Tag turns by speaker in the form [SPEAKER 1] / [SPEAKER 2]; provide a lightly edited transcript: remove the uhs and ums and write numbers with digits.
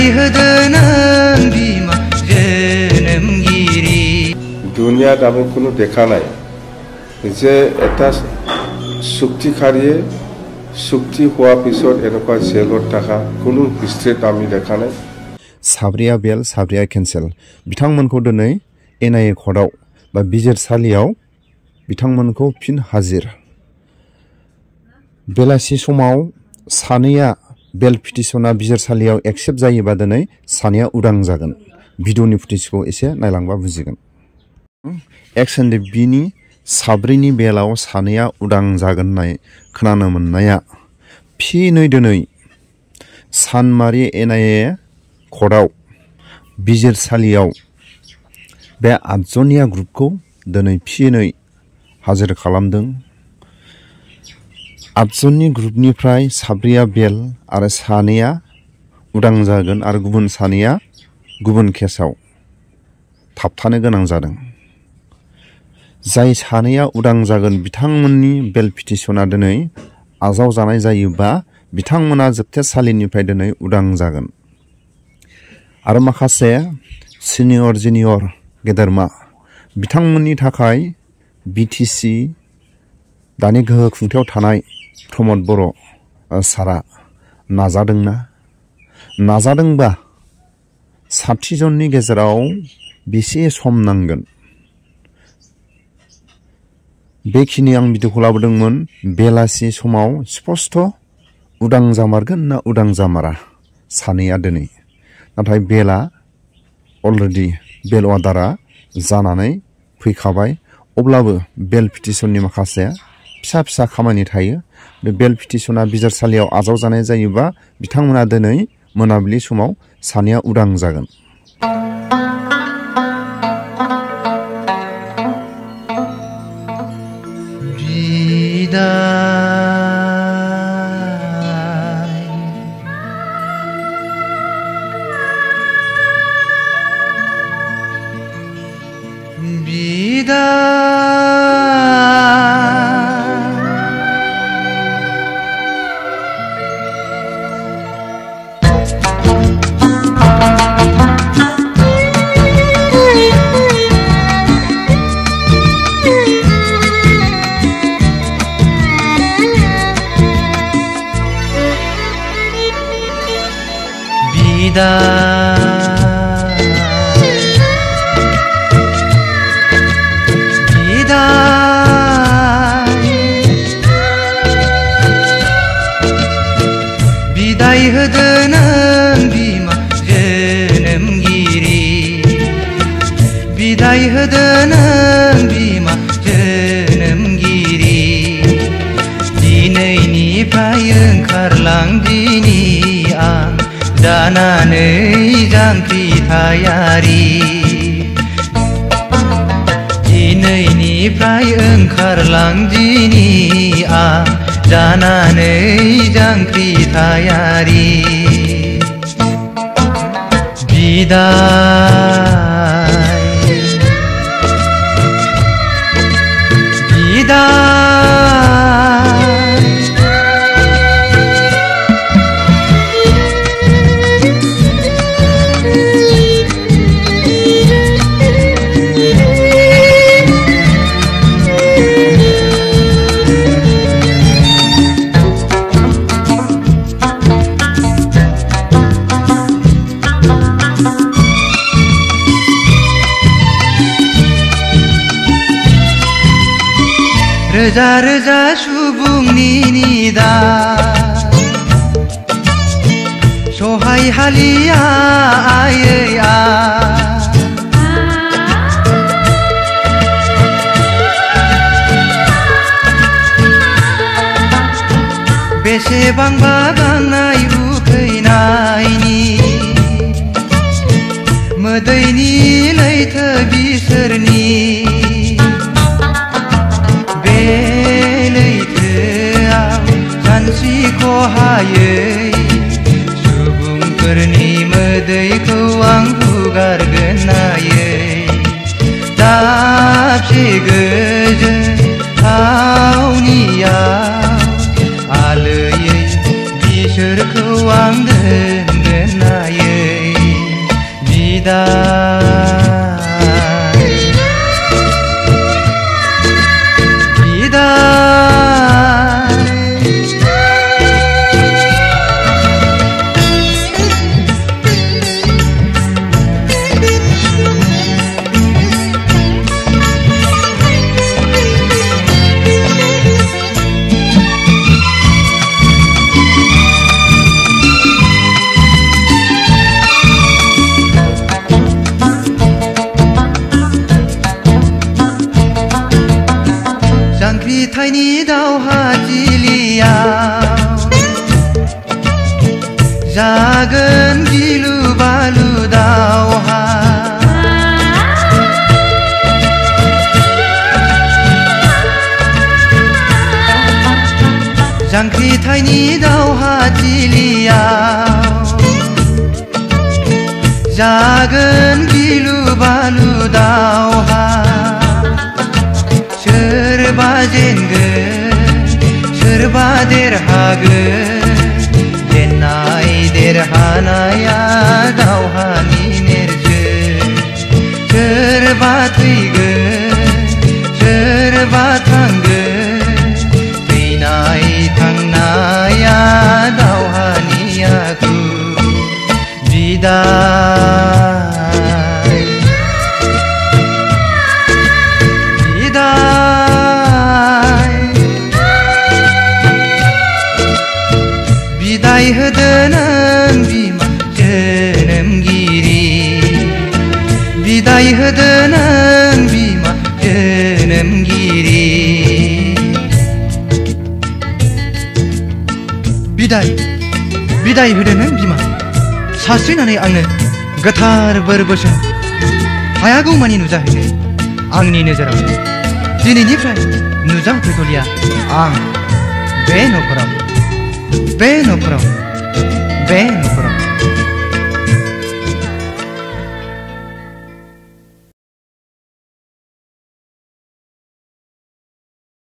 [SPEAKER 1] बिदाय होदो नों बिमा जोनोमगिरि।
[SPEAKER 2] दुनिया दाबो कोनो দেখা নাই যে এটা চুক্তিকাৰীয়ে চুক্তি হোৱাৰ পিছত এনেকুৱা জেলত থকা কোনো হিষ্ট্ৰীত আমি দেখা নাই।
[SPEAKER 3] साब्रैया बेल साब्रैया केन्सेल बिथांमोनखौ दिनै NIA कर्टआव बा बिजिरसालियाव बिथांमोनखौ फिन हाजिर। बेलासि समाव सानैया बेल पिटिशना बिजिरसालियाव एक्सेप्ट जायोबा दिनै सानैया उदां जागोन। भिडिअनि फुटेजखौ एसे नायलांबा बुजिगोन। एक्सन दे बिनि साब्रैनि बेलाव सानैया उदां जागोन होननाय खोनानो मोननाया फिनै दिनै सानमारि NIA कर्टआव बिजिरसालियाव बे 8 जनिया ग्रुपखौ दिनै फिनै हाजिर खालामदों। 8 जननि ग्रुपनिफ्राय साब्रैया बेल आरो सानैया उदां जागोन आरो गुबुन सानैया गुबुन केसाव थाबथानो गोनां जादों। जाय सानैया उदां जागोन बिथांमोननि बेल पिटिशना दिनै आजाव जानाय जायोबा बिथांमोना जोबथेसालिनिफ्राय दिनै उदां जागोन। आरो माखासे सिनियर जुनियर गेदेरमा बिथांमोननि थाखाय BTC दानि गोहो खुंथायाव थानाय प्रमद बर' सारा नाजादोंबा 60 जननि गेजेराव बेसे सम नांगोन बेखिनि आं भिडिअखौ लाबोदोंमोन। बेलासि समाव स्पष्ट उदां जामारगोन ना उदां जामारा सानैया दिनै, नाथाय बेला अलरेडि बेल अर्डारा जानानै फैखाबाय। अब्लाबो बेल पिटिशननि माखासे फिसा खामानि थायो। बे बेल पिटिशना बिजिरसालियाव आजाव जानाय जायोबा बिथांमोना दिनै मोनाबिलि समाव सानैया उदां जागोन।
[SPEAKER 1] बिदाय होदो नों बिमा जोनोमगिरि। बिदाय होदो नों बिमा जोनोमगिरि। दिनैनिफ्राय ओंखारलांदिनि आं जानानै जांख्रिथायारि। दिनैनिफ्राय ओंखारलांदिनि आं जानानै जांख्रिथायारि। बिदाय रोजा रोजा सुबुंनि निदान सहाय हालिया आयै आ। बेसेबांबा गांनाय उखैनायनि मोदैनि लैथो बिसोरनि सानस्रिख'हायै सुबुंफोरनि मोदैखौ आं हुगारगोन नायै। दाबसे गोजोन थावनियाव आलोयै बिसोरखौ आं दोनगोन नायै। जांख्रिथायनि दावहाथिलियाव जागोन गिलु बालु दावहा जांख्रिथायनि दावहाथिलियाव जागोन गिलु बालु दावहा सोरबा जेनगोन सोरबा देरहागोन जेननाय देरहानाया दावहानि नेरसोन सोरबा थैगोन सोरबा थांगोन थैनाय थांनाया दावहानि आखु बिदाय बिदाय होदो नों बिमा जोनोमगिरि बिदाय होदो नों बिमा जोनोमगिरि बिदाय होदो नों बिमा सास्रिनानै आंनो गोथार बोर बोसोन हायागौमानि नुजाहैनो आंनि नोजोराव दिनैनिफ्राय नुजाफैथ'लिया आं बे न'खराव